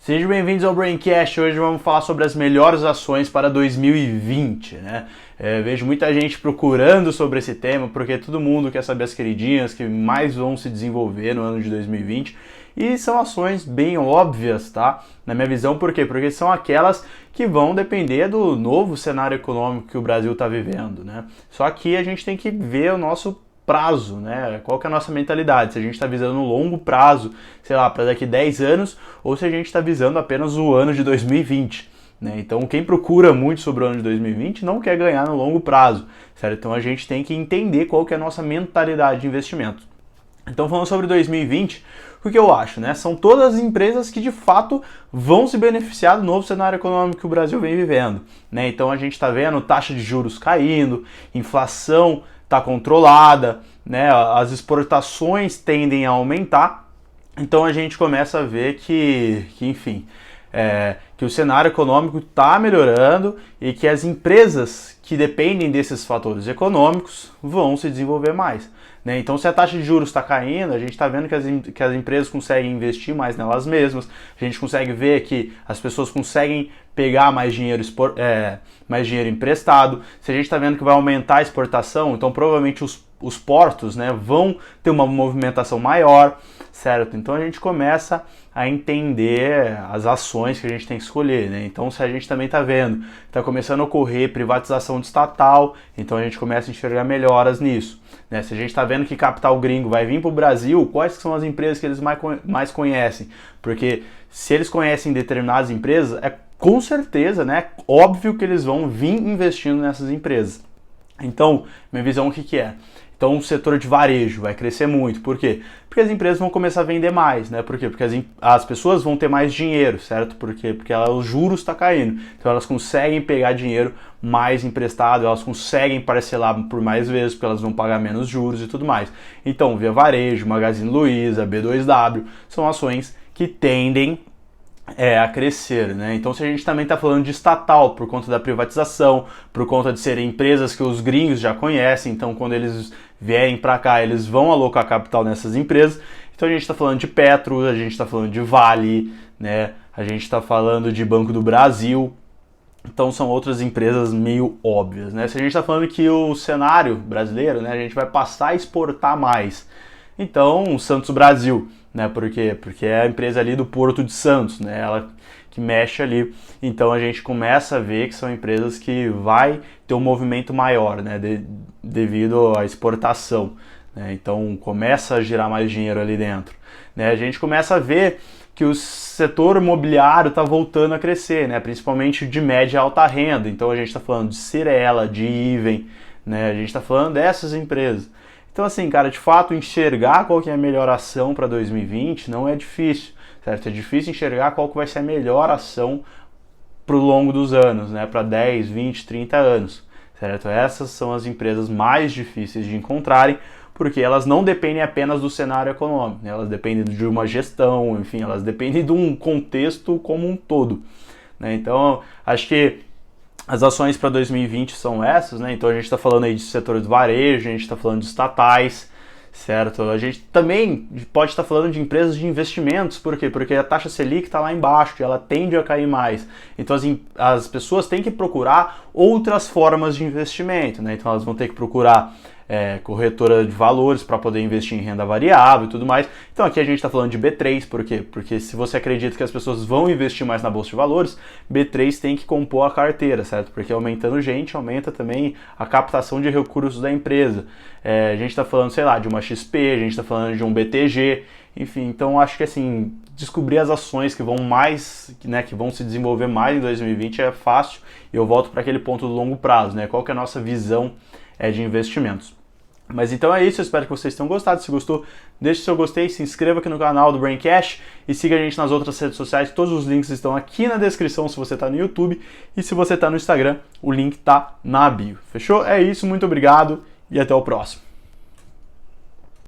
Sejam bem-vindos ao Braincast. Hoje vamos falar sobre as melhores ações para 2020, né? Vejo muita gente procurando sobre esse tema, porque todo mundo quer saber as queridinhas que mais vão se desenvolver no ano de 2020. E são ações bem óbvias, tá? Na minha visão, por quê? Porque são aquelas que vão depender do novo cenário econômico que o Brasil está vivendo, né? Só que a gente tem que ver o nosso prazo, né? Qual que é a nossa mentalidade? Se a gente está visando um longo prazo, sei lá, para daqui 10 anos, ou se a gente está visando apenas o ano de 2020, né? Então, quem procura muito sobre o ano de 2020 não quer ganhar no longo prazo, certo? Então, a gente tem que entender qual que é a nossa mentalidade de investimento. Então, falando sobre 2020, o que eu acho, né? São todas as empresas que de fato vão se beneficiar do novo cenário econômico que o Brasil vem vivendo, né? Então, a gente está vendo taxa de juros caindo, inflação está controlada, né? As exportações tendem a aumentar, então a gente começa a ver que o cenário econômico está melhorando e que as empresas que dependem desses fatores econômicos vão se desenvolver mais, né? Então, se a taxa de juros está caindo, a gente está vendo que as empresas conseguem investir mais nelas mesmas, a gente consegue ver que as pessoas conseguem pegar mais dinheiro emprestado. Se a gente está vendo que vai aumentar a exportação, então provavelmente os portos, né, vão ter uma movimentação maior, certo? Então a gente começa a entender as ações que a gente tem que escolher, né? Então, se a gente também está vendo, está começando a ocorrer privatização de estatal, então a gente começa a enxergar melhoras nisso, né? Se a gente está vendo que capital gringo vai vir para o Brasil, quais são as empresas que eles mais conhecem? Porque se eles conhecem determinadas empresas, é com certeza, né, óbvio que eles vão vir investindo nessas empresas. Então, minha visão, o que é? Então, o setor de varejo vai crescer muito. Por quê? Porque as empresas vão começar a vender mais, né? Por quê? Porque as pessoas vão ter mais dinheiro, certo? Por quê? Porque os juros estão caindo. Então, elas conseguem pegar dinheiro mais emprestado, elas conseguem parcelar por mais vezes, porque elas vão pagar menos juros e tudo mais. Então, Via Varejo, Magazine Luiza, B2W, são ações que tendem a crescer, né? Então, se a gente também está falando de estatal por conta da privatização, por conta de serem empresas que os gringos já conhecem, então quando eles vierem para cá, eles vão alocar capital nessas empresas. Então, a gente está falando de Petro, a gente está falando de Vale, né? A gente está falando de Banco do Brasil. Então, são outras empresas meio óbvias, né? Se a gente está falando que o cenário brasileiro, né, a gente vai passar a exportar mais. Então, o Santos Brasil, né? Por quê? Porque é a empresa ali do Porto de Santos, né? Ela que mexe ali. Então a gente começa a ver que são empresas que vai ter um movimento maior, né? Devido à exportação, né? Então começa a girar mais dinheiro ali dentro, né? A gente começa a ver que o setor imobiliário está voltando a crescer, né? Principalmente de média e alta renda. Então a gente está falando de Cyrela, de Iven, né? A gente está falando dessas empresas. Então, assim, cara, de fato, enxergar qual que é a melhor ação para 2020 não é difícil, certo? É difícil enxergar qual que vai ser a melhor ação para o longo dos anos, né? Para 10, 20, 30 anos, certo? Essas são as empresas mais difíceis de encontrarem, porque elas não dependem apenas do cenário econômico, né? Elas dependem de uma gestão, enfim, elas dependem de um contexto como um todo, né? Então, acho que as ações para 2020 são essas, né? Então a gente está falando aí de setor de varejo, a gente está falando de estatais, certo? A gente também pode estar falando de empresas de investimentos, por quê? Porque a taxa Selic está lá embaixo e ela tende a cair mais. Então as pessoas têm que procurar outras formas de investimento, né? Então elas vão ter que procurar corretora de valores para poder investir em renda variável e tudo mais. Então aqui a gente está falando de B3, por quê? Porque se você acredita que as pessoas vão investir mais na bolsa de valores, B3 tem que compor a carteira, certo? Porque aumentando gente, aumenta também a captação de recursos da empresa. A gente está falando, sei lá, de uma XP, a gente está falando de um BTG, enfim, então acho que assim, descobrir as ações que vão mais, né, que vão se desenvolver mais em 2020 é fácil, e eu volto para aquele ponto do longo prazo, né? Qual que é a nossa visão de investimentos. Mas então é isso, eu espero que vocês tenham gostado. Se gostou, deixe seu gostei, se inscreva aqui no canal do Braincast e siga a gente nas outras redes sociais. Todos os links estão aqui na descrição se você está no YouTube, e se você está no Instagram, o link está na bio. Fechou? É isso, muito obrigado e até o próximo.